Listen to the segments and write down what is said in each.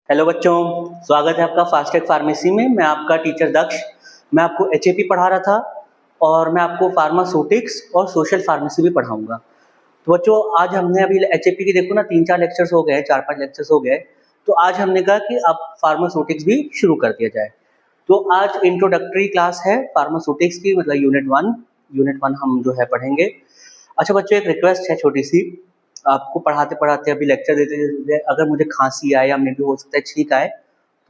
Hello बच्चों, स्वागत है आपका फास्टैग फार्मेसी में। मैं आपका टीचर दक्ष। मैं आपको एचएपी पढ़ा रहा था और मैं आपको फार्मास्यूटिक्स और सोशल फार्मेसी भी पढ़ाऊंगा। तो बच्चों, आज हमने अभी एचएपी की देखो ना 3-4 लेक्चर्स हो गए, 4-5 लेक्चर्स हो गए। तो आज हमने कहा कि अब फार्मास्यूटिक्स भी शुरू कर दिया जाए। तो आज इंट्रोडक्टरी क्लास है फार्मास्यूटिक्स की, मतलब यूनिट 1 हम जो है पढ़ेंगे। अच्छा बच्चों, एक रिक्वेस्ट है छोटी सी। आपको पढ़ाते पढ़ाते अभी लेक्चर देते देते अगर मुझे खांसी आए या मे भी हो सकता है छींक आए,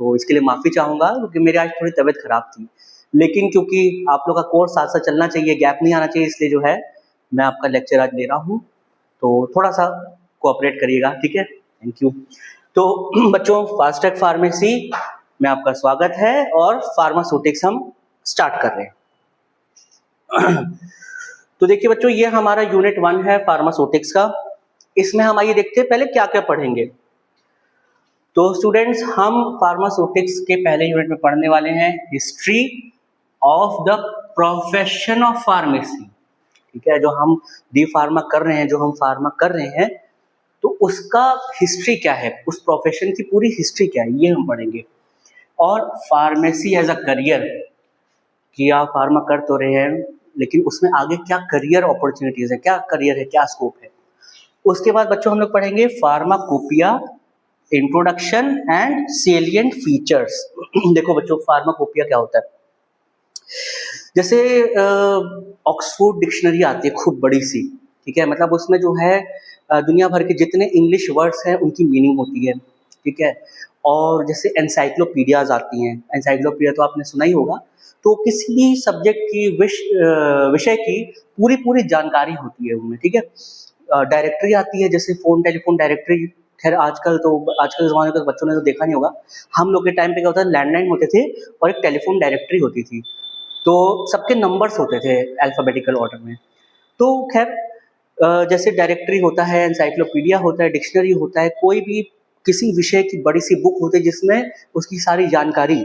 तो इसके लिए माफ़ी चाहूँगा, क्योंकि मेरी आज थोड़ी तबीयत खराब थी। लेकिन क्योंकि आप लोग का कोर्स साथ साथ चलना चाहिए, गैप नहीं आना चाहिए, इसलिए जो है मैं आपका लेक्चर आज ले रहा हूँ। तो थोड़ा सा कोऑपरेट करिएगा, ठीक है? Thank you. तो बच्चों, फास्टैग फार्मेसी में आपका स्वागत है और फार्मास्यूटिक्स हम स्टार्ट कर रहे हैं। तो देखिए बच्चों, ये हमारा यूनिट 1 है फार्मास्यूटिक्स का। इसमें हम आइए देखते हैं पहले क्या क्या पढ़ेंगे। तो स्टूडेंट्स, हम फार्मास्यूटिक्स के पहले यूनिट में पढ़ने वाले हैं history of the profession of pharmacy. ठीक है, जो हम डी फार्मा कर रहे हैं, जो हम फार्मा कर रहे हैं, तो उसका हिस्ट्री क्या है, उस प्रोफेशन की पूरी हिस्ट्री क्या है, ये हम पढ़ेंगे। और फार्मेसी एज अ करियर, कि आप फार्मा कर तो रहे हैं, लेकिन उसमें आगे क्या करियर अपॉर्चुनिटीज है, क्या करियर है, क्या स्कोप है। उसके बाद बच्चों हम लोग पढ़ेंगे pharmacopoeia, introduction and salient features. देखो बच्चों, फार्माकोपिया क्या होता है? जैसे ऑक्सफोर्ड डिक्शनरी आती है खूब बड़ी सी, ठीक है, मतलब उसमें जो है दुनिया भर के जितने इंग्लिश वर्ड्स हैं उनकी मीनिंग होती है, ठीक है। और जैसे एनसाइक्लोपीडियाज आती हैं, एनसाइक्लोपीडिया तो आपने सुना ही होगा। तो किसी भी सब्जेक्ट की विषय की पूरी पूरी जानकारी होती है उनमें, ठीक है। डायरेक्टरी आती है, जैसे फोन टेलीफोन डायरेक्टरी। खैर आजकल के ज़माने में तो बच्चों ने तो देखा नहीं होगा। हम लोग के टाइम पे क्या होता है, लैंडलाइन होते थे और एक टेलीफोन डायरेक्टरी होती थी। तो सबके नंबर्स होते थे अल्फ़ाबेटिकल ऑर्डर में। तो खैर जैसे डायरेक्टरी होता है, एनसाइक्लोपीडिया होता है, डिक्शनरी होता है, कोई भी किसी विषय की बड़ी सी बुक होती है जिसमें उसकी सारी जानकारी।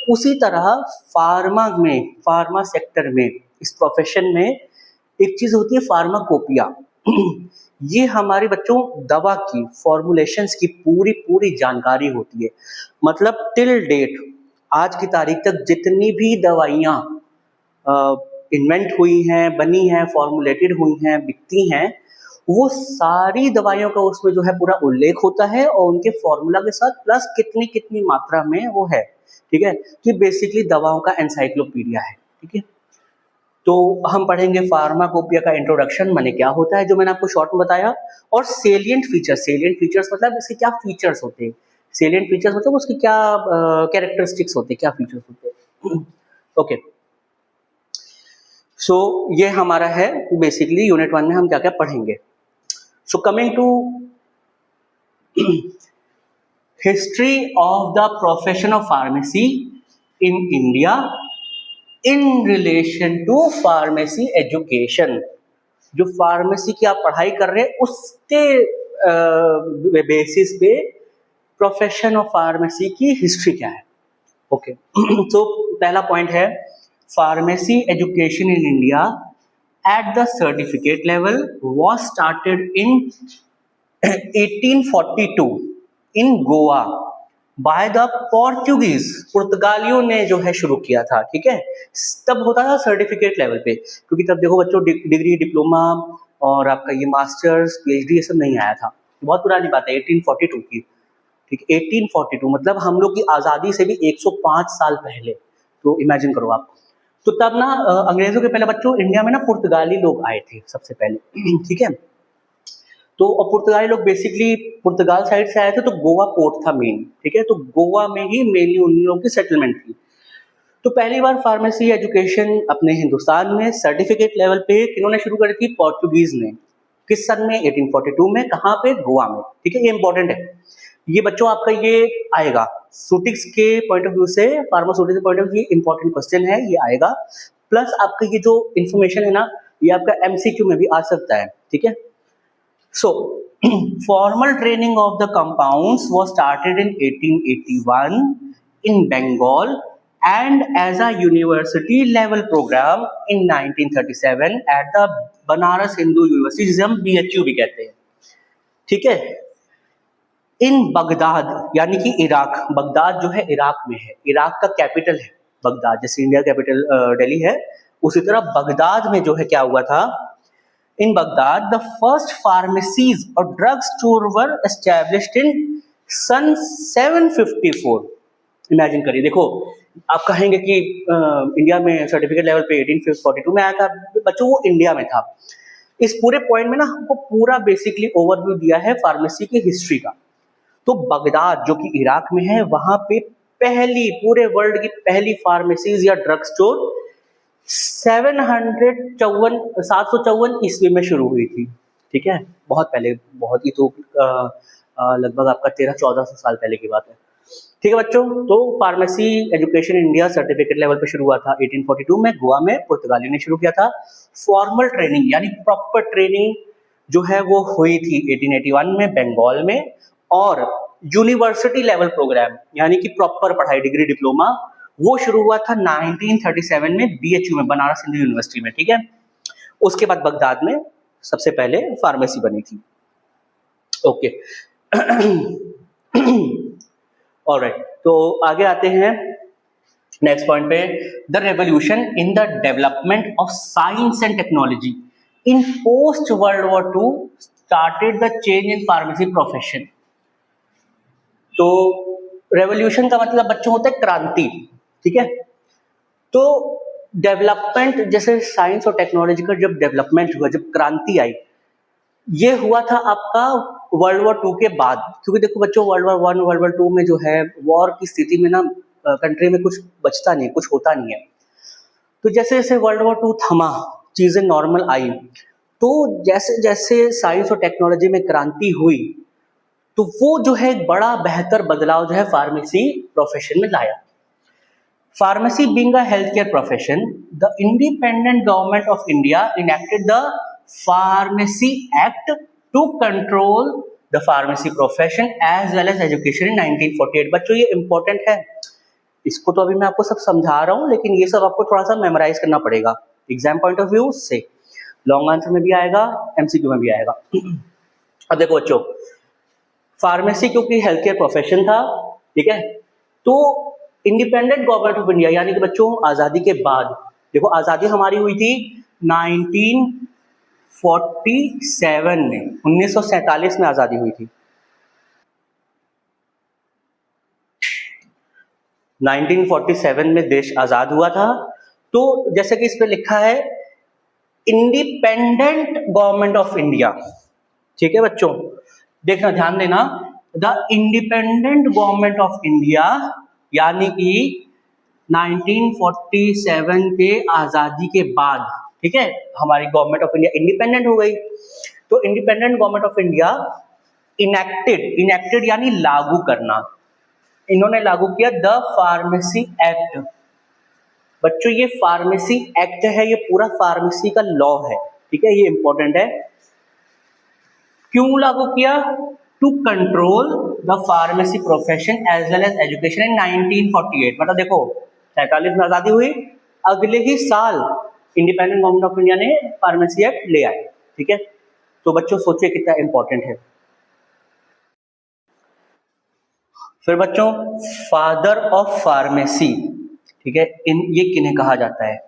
उसी तरह फार्मा सेक्टर में, इस प्रोफेशन में एक चीज़ होती है फार्माकोपिया। ये हमारे बच्चों दवा की फॉर्मुलेशंस की पूरी पूरी जानकारी होती है। मतलब टिल डेट, आज की तारीख तक जितनी भी दवाइयाँ इन्वेंट हुई हैं, बनी हैं, फॉर्मुलेटेड हुई हैं, बिकती हैं, वो सारी दवाइयों का उसमें जो है पूरा उल्लेख होता है और उनके फॉर्मूला के साथ प्लस कितनी कितनी मात्रा में वो है, ठीक है, कि बेसिकली दवाओं का एनसाइक्लोपीडिया है, ठीक है। तो हम पढ़ेंगे फार्माकोपिया का इंट्रोडक्शन माने क्या होता है, जो मैंने आपको शॉर्ट में बताया, और सेलिएंट फीचर्स मतलब इसके क्या फीचर्स होते हैं। सेलिएंट फीचर्स मतलब उसके क्या कैरेक्टरिस्टिक्स होते हैं, क्या फीचर्स होते हैं। ओके, सो ये हमारा है बेसिकली यूनिट 1 में हम क्या क्या पढ़ेंगे। So coming to history of the profession of pharmacy in India in relation to pharmacy education. जो फार्मेसी की आप पढ़ाई कर रहे हैं उसके बेसिस पे प्रोफेशन ऑफ फार्मेसी की हिस्ट्री क्या है। ओके, तो पहला पॉइंट है pharmacy education in India at the certificate level was started in 1842 in Goa by the Portuguese. पुर्तगालियों ने जो है शुरू किया था, ठीक है। तब होता था सर्टिफिकेट लेवल पे, क्योंकि तब देखो बच्चों डिग्री, डिप्लोमा और आपका ये मास्टर्स, पीएचडी ये सब नहीं आया था। बहुत पुरानी बात है 1842 की, ठीक है। 1842 मतलब हम लोग की आज़ादी से भी 105 साल पहले। तो इमेजिन करो आप। तो तब ना अंग्रेजों के पहले बच्चों इंडिया में ना पुर्तगाली लोग आए थे सबसे पहले, ठीक है। तो पुर्तगाली लोग बेसिकली पुर्तगाल साइड से आए थे, तो गोवा पोर्ट था मेन, ठीक है। तो गोवा में ही मेनली उन लोगों की सेटलमेंट थी। तो पहली बार फार्मेसी एजुकेशन अपने हिंदुस्तान में सर्टिफिकेट लेवल पे किन्होंने शुरू करी थी? पोर्चुगीज ने। किस सन में? 1842 में। कहाँ पे? गोवा में, ठीक है। ये इंपॉर्टेंट है, ये बच्चों आपका ये आएगा सूटिक्स के पॉइंट ऑफ व्यू से, फार्मास्यूटिक्स के point of view important question है, ये आएगा। प्लस आपका ये जो इन्फॉर्मेशन है ना, ये आपका एमसीक्यू में भी आ सकता है, ठीक है। So, formal training of the compounds was started in 1881 in Bengal and as a university level program in 1937 at the Banaras Hindu University, जिसे हम BHU भी कहते हैं, ठीक है। इन बगदाद, यानी कि इराक, बगदाद जो है इराक में है, इराक का कैपिटल है बगदाद, जैसे इंडिया कैपिटल दिल्ली है, उसी तरह बगदाद में जो है क्या हुआ था, in Baghdad the first pharmacies और drug store were established in सन 754। इमेजिन करिए, देखो आप कहेंगे कि इंडिया में सर्टिफिकेट लेवल पे 1842 में आया था, बच्चों वो इंडिया में था। इस पूरे पॉइंट में ना हमको पूरा बेसिकली ओवरव्यू दिया है फार्मेसी की हिस्ट्री का। तो बगदाद जो कि इराक में है, वहां पे पहली, पूरे वर्ल्ड की पहली फार्मेसीज या ड्रग स्टोर 754 ईस्वी में शुरू हुई थी। ठीक है, बहुत पहले, बहुत ही, तो लगभग आपका 1300-1400 साल पहले की बात है। ठीक है बच्चों, तो pharmacy education India certificate level पे शुरू हुआ था 1842 में, गोवा में पुर्तगाली ने शुरू किया था। फॉर्मल ट्रेनिंग यानी प्रॉपर ट्रेनिंग जो है वो हुई थी 1881 में बंगाल में, और यूनिवर्सिटी लेवल प्रोग्राम यानी कि प्रॉपर पढ़ाई, डिग्री, डिप्लोमा, वो शुरू हुआ था 1937 में बीएचयू में, बनारस हिंदू यूनिवर्सिटी में। ठीक है, उसके बाद बगदाद में सबसे पहले फार्मेसी बनी थी। ओके ऑलराइट, तो आगे आते हैं नेक्स्ट पॉइंट पे। The revolution in the development of science and technology in post world war two started the change in pharmacy profession. तो रेवोल्यूशन का मतलब बच्चों होता है क्रांति। ठीक है, तो डेवलपमेंट, जैसे साइंस और टेक्नोलॉजी का जब डेवलपमेंट हुआ, जब क्रांति आई, ये हुआ था आपका वर्ल्ड वॉर 2 के बाद। क्योंकि देखो बच्चों, वर्ल्ड वॉर 1, वर्ल्ड वॉर 2 में जो है वॉर की स्थिति में ना कंट्री में कुछ बचता नहीं, कुछ होता नहीं है। तो जैसे जैसे वर्ल्ड वॉर 2 थमा, चीजें नॉर्मल आई, तो जैसे जैसे साइंस और टेक्नोलॉजी में क्रांति हुई, तो वो जो है एक बड़ा बेहतर बदलाव जो है फार्मेसी प्रोफेशन में लाया। Pharmacy being a healthcare profession, the independent government of India enacted the Pharmacy Act to control the pharmacy profession as well as education in 1948। बच्चों ये important है, इसको तो अभी मैं आपको सब समझा रहा हूँ, लेकिन ये सब आपको थोड़ा सा मेमोराइज करना पड़ेगा एग्जाम पॉइंट ऑफ व्यू से। लॉन्ग आंसर में भी आएगा, एमसीक्यू में भी आएगा। अब देखो बच्चों, फार्मेसी क्योंकि हेल्थ केयर प्रोफेशन था, ठीक है, तो इंडिपेंडेंट गवर्नमेंट ऑफ इंडिया, यानी कि बच्चों आजादी के बाद, देखो आजादी हमारी हुई थी 1947 में, 1947 में आजादी हुई थी। 1947 में देश आजाद हुआ था। तो जैसे कि इस पे लिखा है इंडिपेंडेंट गवर्नमेंट ऑफ इंडिया। ठीक है बच्चों, देखना, ध्यान देना, the independent government of India, यानी कि 1947 के आजादी के बाद, ठीक है, हमारी गवर्नमेंट ऑफ इंडिया इंडिपेंडेंट हो गई। तो independent government of India enacted यानी लागू करना, इन्होंने लागू किया द फार्मेसी एक्ट। बच्चों ये फार्मेसी एक्ट है, ये पूरा फार्मेसी का लॉ है। ठीक है, ये इंपॉर्टेंट है। क्यों लागू किया? To control the pharmacy profession as well as education in 1948। मतलब देखो 47 में आजादी हुई, अगले ही साल इंडिपेंडेंट गवर्नमेंट ऑफ इंडिया ने फार्मेसी एक्ट ले आए। ठीक है, तो बच्चों सोचिए कितना इंपॉर्टेंट है। फिर बच्चों, फादर ऑफ फार्मेसी, ठीक है, ये किन्हें कहा जाता है?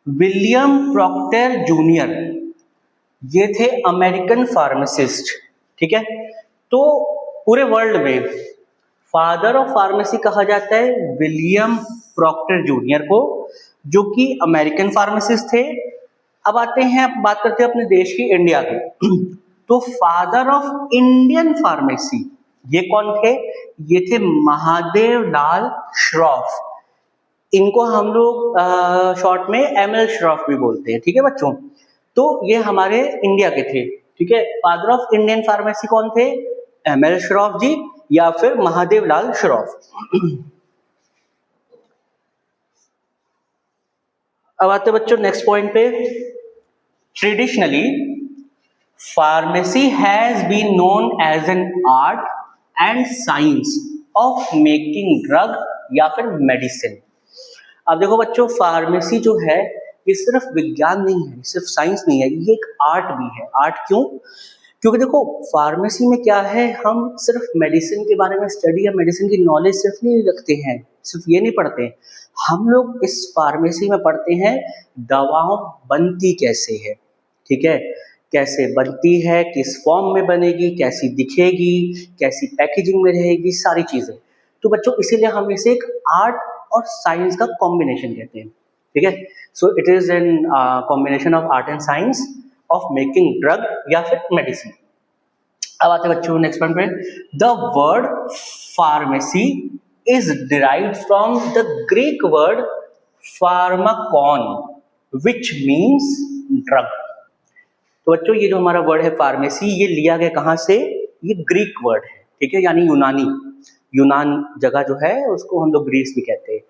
विलियम प्रॉक्टर जूनियर, ये थे अमेरिकन फार्मासिस्ट। ठीक है, तो पूरे वर्ल्ड में फादर ऑफ फार्मेसी कहा जाता है विलियम प्रॉक्टर जूनियर को, जो कि अमेरिकन फार्मासिस्ट थे। अब आते हैं, बात करते हैं अपने देश की, इंडिया की। तो फादर ऑफ इंडियन फार्मेसी ये कौन थे? ये थे महादेव लाल श्रॉफ। इनको हम लोग शॉर्ट में एमएल श्रॉफ भी बोलते हैं। ठीक है बच्चों, तो ये हमारे इंडिया के थे। ठीक है, फादर ऑफ इंडियन फार्मेसी कौन थे? एमएल श्रॉफ जी या फिर महादेव लाल श्रॉफ। अब आते बच्चों नेक्स्ट पॉइंट पे। Traditionally pharmacy has been known as an art and science of making drug या फिर मेडिसिन। अब देखो बच्चों, फार्मेसी जो है ये सिर्फ विज्ञान नहीं है, सिर्फ साइंस नहीं है, ये एक आर्ट भी है। आर्ट क्यों? क्योंकि देखो फार्मेसी में क्या है, हम सिर्फ मेडिसिन के बारे में स्टडी या मेडिसिन की नॉलेज सिर्फ नहीं रखते हैं, सिर्फ ये नहीं पढ़ते हैं, हम लोग इस फार्मेसी में पढ़ते हैं दवाओं बनती कैसे है, ठीक है, कैसे बनती है, किस फॉर्म में बनेगी, कैसी दिखेगी, कैसी पैकेजिंग में रहेगी, सारी चीज़ें। तो बच्चों इसीलिए हम इसे एक आर्ट और साइंस का कॉम्बिनेशन कहते हैं, ठीक है। So it is N combination of art and science of making drug या फिर मेडिसिन। अब आते हैं बच्चों नेक्स्ट पॉइंट पे। The word pharmacy is derived from the Greek word Pharmacon which means drug. तो बच्चों ये जो हमारा वर्ड है फार्मेसी, ये लिया गया कहाँ से, ये ग्रीक वर्ड है, ठीक है, यानी यूनानी, यूनान जगह जो है उसको हम लोग ग्रीस भी कहते हैं।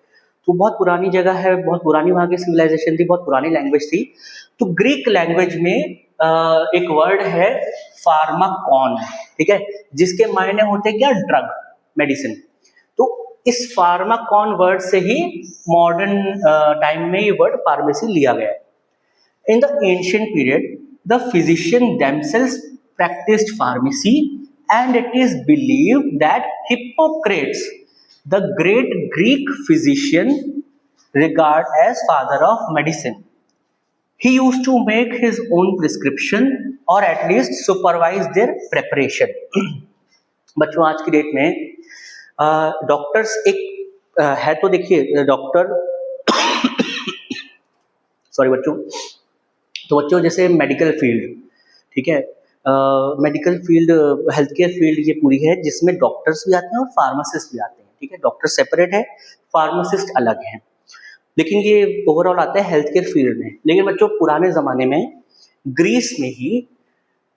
तो बहुत पुरानी जगह है, बहुत पुरानी वहाँ की सिविलाइजेशन थी, बहुत पुरानी लैंग्वेज थी। तो ग्रीक लैंग्वेज में एक वर्ड है फार्माकॉन, ठीक है, जिसके मायने होते हैं क्या, ड्रग, मेडिसिन। तो इस फार्माकॉन वर्ड से ही मॉडर्न टाइम में ये वर्ड फार्मेसी लिया गया है। In the ancient period, the physicians themselves practiced pharmacy, and it is believed that Hippocrates, the great Greek physician, regarded as father of medicine, he used to make his own prescription or at least supervise their preparation. बच्चों आज की date में doctors एक है, तो देखिए doctor sorry बच्चों, तो बच्चों जैसे मेडिकल फील्ड, ठीक है, medical field, health care field ये पूरी है जिसमें डॉक्टर्स भी आते हैं और फार्मासिस्ट भी आते हैं, ठीक है, डॉक्टर सेपरेट है, फार्मासिस्ट अलग है, लेकिन ये ओवरऑल आता है हेल्थ केयर फील्ड में। लेकिन बच्चों पुराने ज़माने में ग्रीस में ही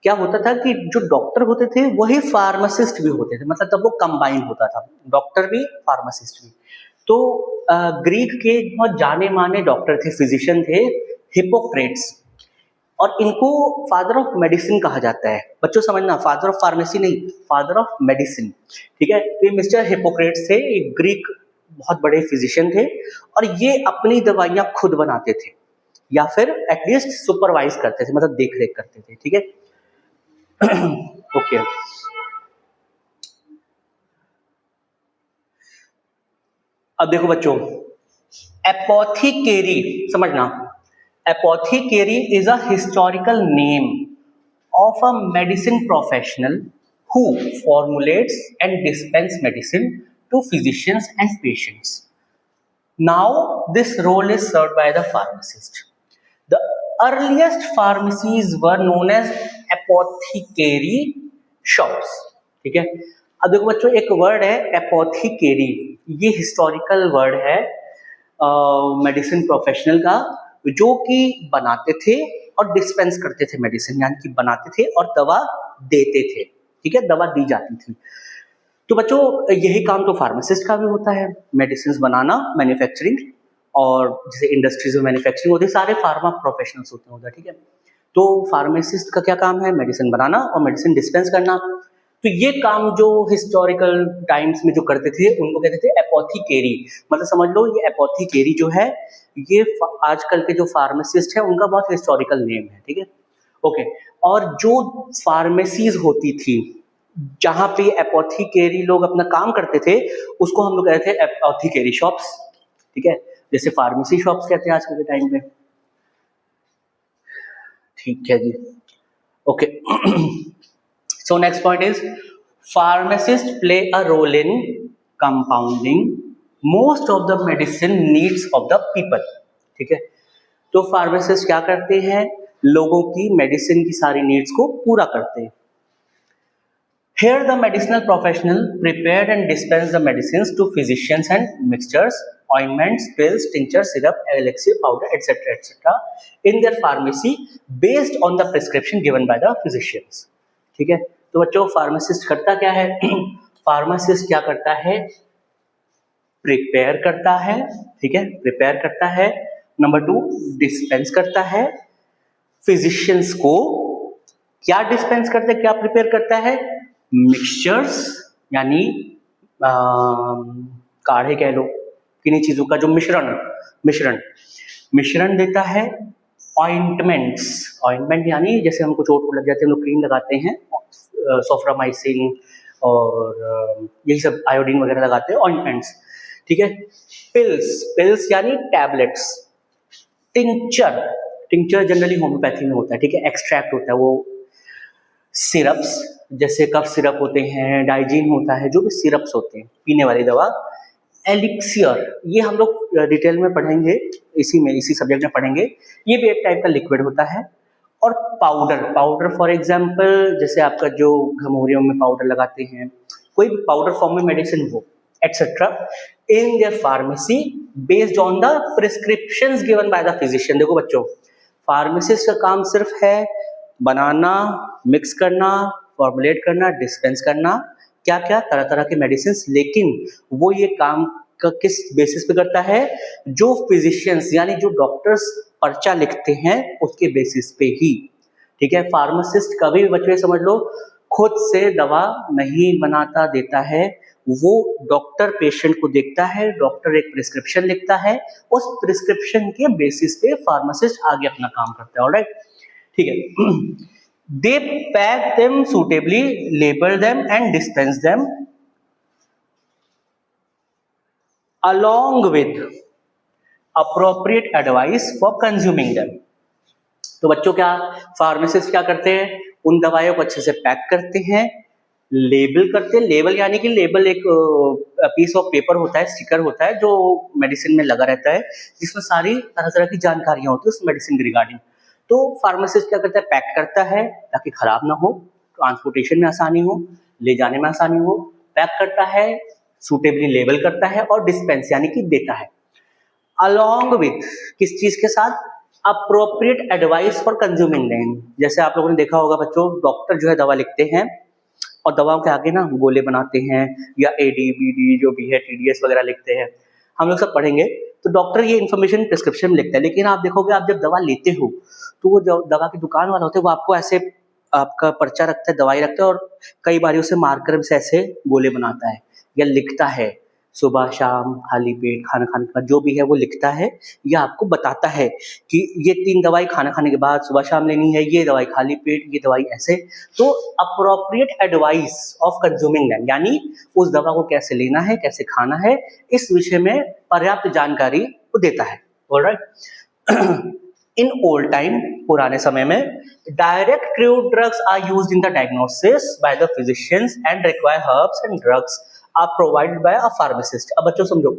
क्या होता था कि जो डॉक्टर होते थे वही फार्मासिस्ट भी होते थे, मतलब तब वो कंबाइन होता था, डॉक्टर भी फार्मासिस्ट भी। तो ग्रीक के बहुत जाने माने डॉक्टर थे, फिजिशियन थे, हिपोक्रेट्स, और इनको फादर ऑफ मेडिसिन कहा जाता है। बच्चों समझना, फादर ऑफ फार्मेसी नहीं, फादर ऑफ मेडिसिन, ठीक है। तो ये मिस्टर हिपोक्रेट्स थे, एक ग्रीक बहुत बड़े फिजिशियन थे, और ये अपनी दवाइयाँ खुद बनाते थे या फिर एटलीस्ट सुपरवाइज करते थे, मतलब देख रेख करते थे, ठीक है। ओके अब देखो बच्चों, एपोथीकेरी समझना, एपोथीकेरी is a historical name of a medicine professional who formulates and dispense medicine to physicians and patients. Now, this role is served by the pharmacist. The earliest pharmacies were known as apothecary shops. ठीक है, अब देखो बच्चों एक word है एपोथीकेरी, ये historical word है medicine professional का, जो कि बनाते थे और डिस्पेंस करते थे मेडिसिन, यानी कि बनाते थे और दवा देते थे, ठीक है, दवा दी जाती थी। तो बच्चों यही काम तो फार्मासिस्ट का भी होता है, मेडिसिन बनाना, मैन्युफैक्चरिंग, और जैसे इंडस्ट्रीज में मैन्युफैक्चरिंग होती है, सारे फार्मा प्रोफेशनल्स होते हैं उधर, ठीक है। तो फार्मासिस्ट का क्या काम है, मेडिसिन बनाना और मेडिसिन डिस्पेंस करना। तो ये काम जो हिस्टोरिकल टाइम्स में जो करते थे उनको कहते थे एपोथीकेरी, मतलब समझ लो ये एपोथीकेरी जो है ये आजकल के जो फार्मासिस्ट है उनका बहुत हिस्टोरिकल नेम है, ठीक है, ओके। और जो फार्मेसीज होती थी जहाँ पे एपोथीकेरी लोग अपना काम करते थे उसको हम लोग कहते थे एपोथीकेरी शॉप्स, ठीक है, जैसे फार्मेसी शॉप्स कहते हैं आजकल के टाइम में, ठीक है जी, okay. So next point is pharmacists play a role in compounding most of the medicine needs of the people, ठीक है। तो फार्मासिस्ट क्या करते हैं, लोगों की मेडिसिन की सारी नीड्स को पूरा करते हैं। Here the medicinal professional prepared and dispensed the medicines to physicians and mixtures, ointments, pills, tincture, syrup, elixir, powder, etc., etc. in their pharmacy based on the prescription given by the physicians, ठीक है। तो बच्चों pharmacist करता क्या है, pharmacist क्या करता है, प्रिपेयर करता है, ठीक है, प्रिपेयर करता है, नंबर 2 डिस्पेंस करता है, फिजिशियंस को क्या डिस्पेंस करता है, क्या प्रिपेयर करता है, मिक्सचर्स यानी काढ़े कह लो, किन्हीं चीजों का जो मिश्रण देता है, ऑइंटमेंट्स, ऑइंटमेंट यानी जैसे हमको चोट वोट लग जाती है, हम लोग क्रीम लगाते हैं, सोफ्रामाइसिन और यही सब आयोडीन वगैरह लगाते हैं, ऑइंटमेंट्स, ठीक है। पिल्स, पिल्स यानी tablets. Tincture, tincture generally homeopathy में होता है, ठीक है, एक्सट्रैक्ट होता है वो। सिरप्स, जैसे कफ सिरप होते हैं, डाइजीन होता है, जो भी सिरप्स होते हैं, पीने वाली दवा। एलिक्सियर, ये हम लोग डिटेल में पढ़ेंगे, इसी सब्जेक्ट में पढ़ेंगे, ये भी एक टाइप का लिक्विड होता है। और पाउडर, पाउडर फॉर एग्जांपल जैसे आपका जो घमौरियों में पाउडर लगाते हैं, कोई भी पाउडर फॉर्म में मेडिसिन हो, etcetera, in their pharmacy based on the prescriptions given by the physician. देखो बच्चों, फार्मासिस्ट का काम सिर्फ है बनाना, मिक्स करना, फॉर्मुलेट करना, डिस्पेंस करना, क्या क्या तरह तरह के मेडिसिन, लेकिन वो ये काम का किस बेसिस पे करता है, जो फिजिशियंस यानी जो डॉक्टर्स पर्चा लिखते हैं उसके बेसिस पे ही, ठीक है। फार्मासिस्ट कभी भी बच्चों समझ लो खुद से दवा नहीं बनाता देता है, वो डॉक्टर पेशेंट को देखता है, डॉक्टर एक प्रिस्क्रिप्शन लिखता है, उस प्रिस्क्रिप्शन के बेसिस पे फार्मासिस्ट आगे अपना काम करता है, ऑलराइट, ठीक है। They pack them suitably, label them and dispense them along with appropriate advice for consuming them। तो बच्चों क्या फार्मासिस्ट क्या करते हैं, उन दवाइयों को अच्छे से पैक करते हैं, लेबल करते हैं। लेबल यानी कि लेबल एक पीस ऑफ पेपर होता है, स्टिकर होता है, जो मेडिसिन में लगा रहता है, जिसमें सारी तरह तरह की जानकारियां होती है उस मेडिसिन के रिगार्डिंग। तो फार्मासिस्ट क्या करता है, पैक करता है ताकि खराब ना हो, ट्रांसपोर्टेशन में आसानी हो, ले जाने में आसानी हो, पैक करता है, सूटेबली लेबल करता है और डिस्पेंस यानी कि देता है। अलॉन्ग विथ किस चीज के साथ, appropriate advice for consuming them. जैसे आप लोगों ने देखा होगा बच्चों, डॉक्टर जो है दवा लिखते हैं और दवाओं के आगे ना गोले बनाते हैं, या एडी बीडी जो भी है टीडीएस वगैरह लिखते हैं, हम लोग सब पढ़ेंगे। तो डॉक्टर ये इन्फॉर्मेशन प्रिस्क्रिप्शन में लिखता है, लेकिन आप देखोगे आप जब दवा लेते हो तो वो जो दवा की दुकान वाला होता है वो आपको ऐसे आपका पर्चा रखता है, दवाई रखता है और कई बार उसे मार्कर से ऐसे गोले बनाता है या लिखता है, सुबह शाम खाली पेट खाना खाने के बाद जो भी है वो लिखता है, या आपको बताता है कि ये 3 दवाई खाना खाने के बाद सुबह शाम लेनी है, ये दवाई खाली पेट, ये दवाई ऐसे। तो appropriate advice of consuming them यानी उस दवा को कैसे लेना है, कैसे खाना है, इस विषय में पर्याप्त जानकारी वो देता है, ऑलराइट। इन ओल्ड टाइम, पुराने समय में, direct crude drugs are used in the diagnosis by the physicians and require herbs and drugs are provided by a pharmacist. अब बच्चों समझो,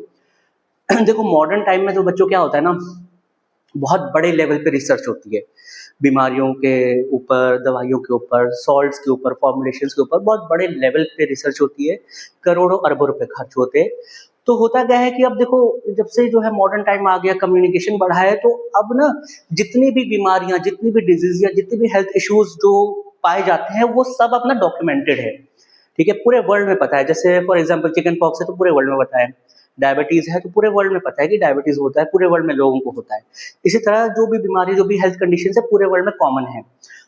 देखो मॉडर्न टाइम में तो बच्चों क्या होता है ना, बहुत बड़े लेवल पे रिसर्च होती है, बीमारियों के ऊपर, दवाइयों के ऊपर, सॉल्ट्स के ऊपर, फॉर्मुलेशंस के ऊपर बहुत बड़े लेवल पे रिसर्च होती है, करोड़ों अरबों रुपए खर्च होते हैं। तो होता क्या है कि अब देखो जब से जो है मॉडर्न टाइम आ गया, कम्युनिकेशन बढ़ा है, तो अब ना जितनी भी बीमारियां, जितनी भी डिजीज या जितने भी हेल्थ इश्यूज जो पाए जाते हैं वो सब अपना डॉक्यूमेंटेड है, ठीक है, पूरे वर्ल्ड में पता है। जैसे फॉर एग्जांपल चिकन पॉक्स है तो पूरे वर्ल्ड में पता है, डायबिटीज है तो पूरे वर्ल्ड में पता है कि डायबिटीज होता है, पूरे वर्ल्ड में लोगों को होता है। इसी तरह जो भी बीमारी, जो भी हेल्थ कंडीशन है पूरे वर्ल्ड में कॉमन है।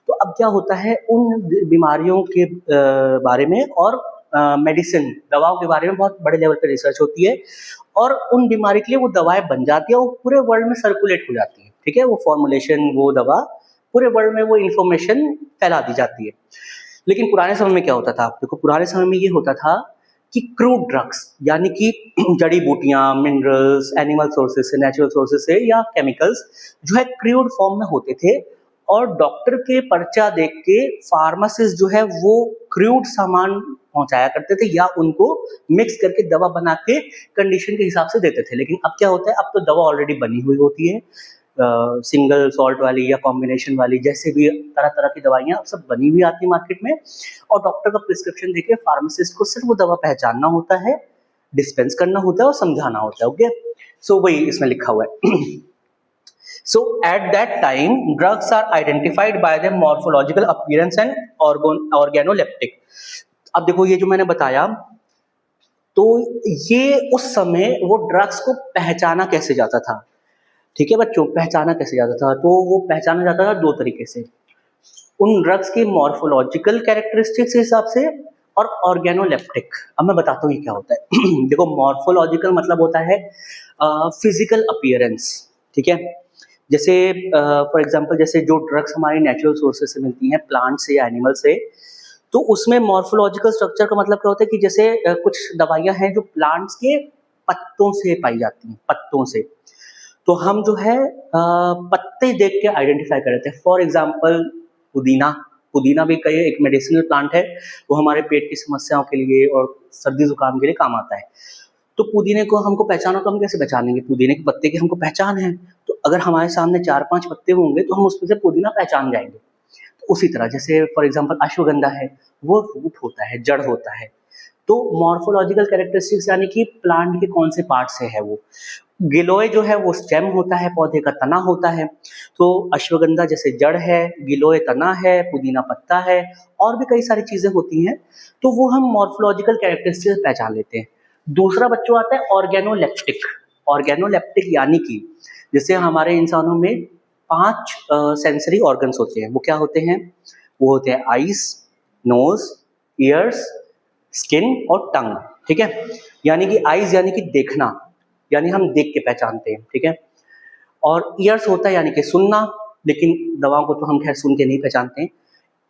तो अब क्या होता है, उन बीमारियों के बारे में और मेडिसिन, दवाओं के बारे में बहुत बड़े लेवल पे रिसर्च होती है, और उन बीमारी के लिए वो दवाएं बन जाती है, वो पूरे वर्ल्ड में सर्कुलेट हो जाती है, ठीक है, वो फॉर्मुलेशन, वो दवा पूरे वर्ल्ड में वो इन्फॉर्मेशन फैला दी जाती है। लेकिन पुराने समय में क्या होता था, देखो पुराने समय में ये होता था कि क्रूड ड्रग्स यानी कि जड़ी बूटियां, मिनरल्स, एनिमल सोर्सेज से, नेचुरल सोर्सेज से या केमिकल्स जो है क्रूड फॉर्म में होते थे, और डॉक्टर के पर्चा देख के फार्मासिस्ट जो है वो क्रूड सामान पहुंचाया करते थे या उनको मिक्स करके दवा बना के कंडीशन के हिसाब से देते थे। लेकिन अब क्या होता है, अब तो दवा ऑलरेडी बनी हुई होती है, सिंगल सॉल्ट वाली या कॉम्बिनेशन वाली, जैसे भी तरह तरह की दवाइयां सब बनी हुई आती है मार्केट में, और डॉक्टर का प्रिस्क्रिप्शन देके फार्मासिस्ट को सिर्फ वो दवा पहचानना होता है, डिस्पेंस करना होता है और समझाना होता है। ओके, सो वही इसमें लिखा हुआ है। So at that time, drugs are identified by their morphological appearance and organoleptic। अब देखो ये जो मैंने बताया, तो ये उस समय वो ड्रग्स को पहचाना कैसे जाता था, ठीक है बच्चों, पहचाना कैसे जाता था, तो वो पहचाना जाता था 2 तरीके से, उन ड्रग्स के मॉर्फोलॉजिकल कैरेक्टरिस्टिक्स के हिसाब से और ऑर्गेनोलेप्टिक। अब मैं बताता हूँ ये क्या होता है। देखो मॉर्फोलॉजिकल मतलब होता है फिजिकल अपीयरेंस, ठीक है, जैसे फॉर एग्जांपल जैसे जो ड्रग्स हमारे नेचुरल सोर्सेज से मिलती हैं, प्लांट से या एनिमल से, तो उसमें मॉर्फोलॉजिकल स्ट्रक्चर का मतलब क्या होता है कि जैसे कुछ दवाइयाँ हैं जो प्लांट्स के पत्तों से पाई जाती हैं, पत्तों से। तो हम जो है पत्ते देख के आइडेंटिफाई कर लेते हैं। फॉर एग्जांपल पुदीना, पुदीना भी कई एक मेडिसिनल प्लांट है, वो हमारे पेट की समस्याओं के लिए और सर्दी जुकाम के लिए काम आता है। तो पुदीने को हमको पहचाना, तो हम कैसे पहचानेंगे? पुदीने के पत्ते की हमको पहचान है, तो अगर हमारे सामने 4-5 पत्ते होंगे तो हम उसमें से पुदीना पहचान जाएंगे। तो उसी तरह जैसे फॉर एग्जांपल अश्वगंधा है, वो रूट होता है, जड़ होता है। तो मॉर्फोलॉजिकल कैरेक्टरिस्टिक्स यानी कि प्लांट के कौन से पार्ट से है वो। गिलोय जो है वो स्टेम होता है, पौधे का तना होता है। तो अश्वगंधा जैसे जड़ है, गिलोय तना है, पुदीना पत्ता है, और भी कई सारी चीजें होती हैं। तो वो हम मॉर्फोलॉजिकल कैरेक्टरिस्टिक्स पहचान लेते हैं। दूसरा बच्चों आता है ऑर्गेनोलेप्टिक। ऑर्गेनोलेप्टिक यानी कि जैसे हमारे इंसानों में 5 सेंसरी ऑर्गन्स होते हैं। वो क्या होते हैं? वो होते हैं आईज, नोज, ईयर्स, स्किन और टंग। ठीक है, यानी कि आईज यानी कि देखना, यानी हम देख के पहचानते हैं। ठीक है, और ईयर्स होता है यानी कि सुनना, लेकिन दवाओं को तो हम खैर सुन के नहीं पहचानते हैं।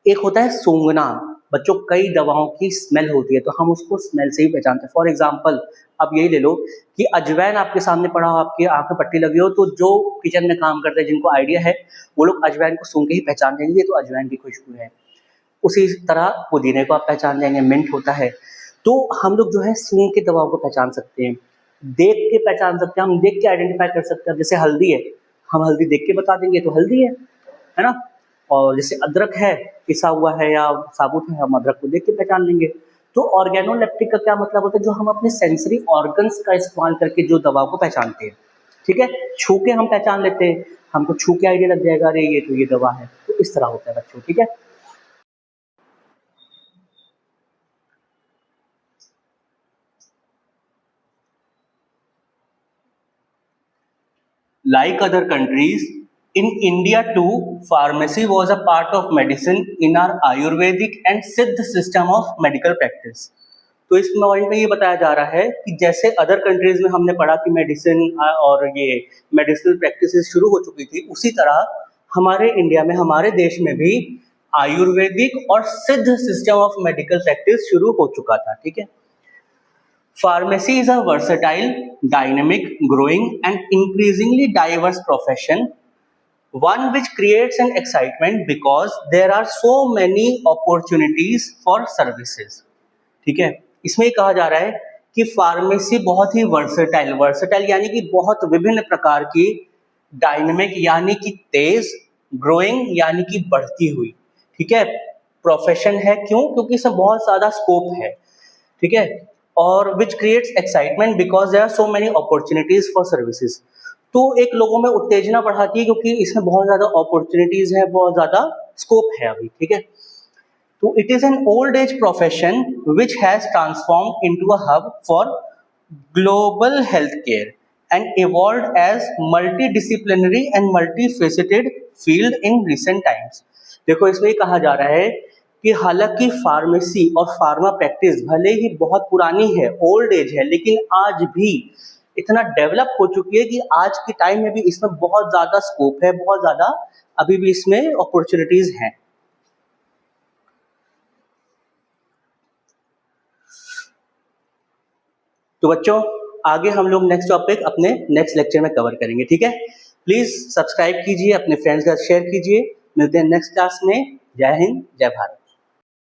एक होता है सूंघना। बच्चों कई दवाओं की स्मेल होती है, तो हम उसको स्मेल से ही पहचानते हैं। फॉर एग्जाम्पल अब यही ले लो कि अजवाइन आपके सामने पड़ा हो, आपकी आंख में पट्टी लगी हो, तो जो किचन में काम करते हैं, जिनको आइडिया है, वो लोग अजवाइन को सूंघ के ही पहचान लेंगे, ये तो अजवाइन की खुशबू है। उसी तरह पुदीने को आप पहचान जाएंगे, मिंट होता है। तो हम लोग जो है सूंघ के दवाओं को पहचान सकते हैं, देख के पहचान सकते हैं, हम देख के आइडेंटिफाई कर सकते हैं। जैसे हल्दी है, हम हल्दी देख के बता देंगे तो हल्दी है ना। और जैसे अदरक है, पिसा हुआ है या साबुत है, हम अदरक को देख के पहचान लेंगे। तो ऑर्गेनोलेप्टिक का क्या मतलब होता है? जो हम अपने सेंसरी ऑर्गन्स का इस्तेमाल करके जो दवाओं को पहचानते हैं। ठीक है, छू के हम पहचान लेते हैं, हमको छू के आइडिया लग जाएगा, अरे ये तो ये दवा है। तो इस तरह होता है बच्चों। ठीक है, like other countries, in India too, pharmacy was a part of medicine in our Ayurvedic and Siddha system of medical practice. तो इस पॉइंट में ये बताया जा रहा है कि जैसे अदर कंट्रीज में हमने पढ़ा कि मेडिसिन और ये मेडिसिनल प्रैक्टिसेस शुरू हो चुकी थी, उसी तरह हमारे इंडिया में, हमारे देश में भी आयुर्वेदिक और सिद्ध सिस्टम ऑफ मेडिकल प्रैक्टिस शुरू हो चुका था। ठीक है, pharmacy is a versatile, dynamic, growing, and increasingly diverse profession, one which creates an excitement because there are so many opportunities for services. ठीक है, इसमें ये कहा जा रहा है कि फार्मेसी बहुत ही वर्सेटाइल, वर्सेटाइल यानी कि बहुत विभिन्न प्रकार की, डायनेमिक यानी कि तेज, ग्रोइंग यानी कि बढ़ती हुई, ठीक है, प्रोफेशन है। क्यों? क्योंकि इसमें बहुत ज़्यादा स्कोप है। ठीक है, और which creates excitement because there are so many opportunities for services. तो एक लोगों में उत्तेजना बढ़ाती है क्योंकि इसमें बहुत ज़्यादा अपॉर्चुनिटीज है, बहुत ज़्यादा स्कोप है अभी। ठीक है, तो it is an old age profession which has transform into a hub for global health care and evolve as multidisciplinary and multifaceted field in recent times. देखो इसमें कहा जा रहा है कि हालांकि फार्मेसी और फार्मा प्रैक्टिस भले ही बहुत पुरानी है, ओल्ड एज है, लेकिन आज भी इतना डेवलप हो चुकी है कि आज के टाइम में भी इसमें बहुत ज़्यादा स्कोप है, बहुत ज़्यादा अभी भी इसमें अपॉर्चुनिटीज हैं। तो बच्चों आगे हम लोग नेक्स्ट टॉपिक अपने नेक्स्ट लेक्चर में कवर करेंगे। ठीक है, प्लीज़ सब्सक्राइब कीजिए, अपने फ्रेंड्स के साथ शेयर कीजिए। मिलते हैं नेक्स्ट क्लास में। जय हिंद, जय भारत।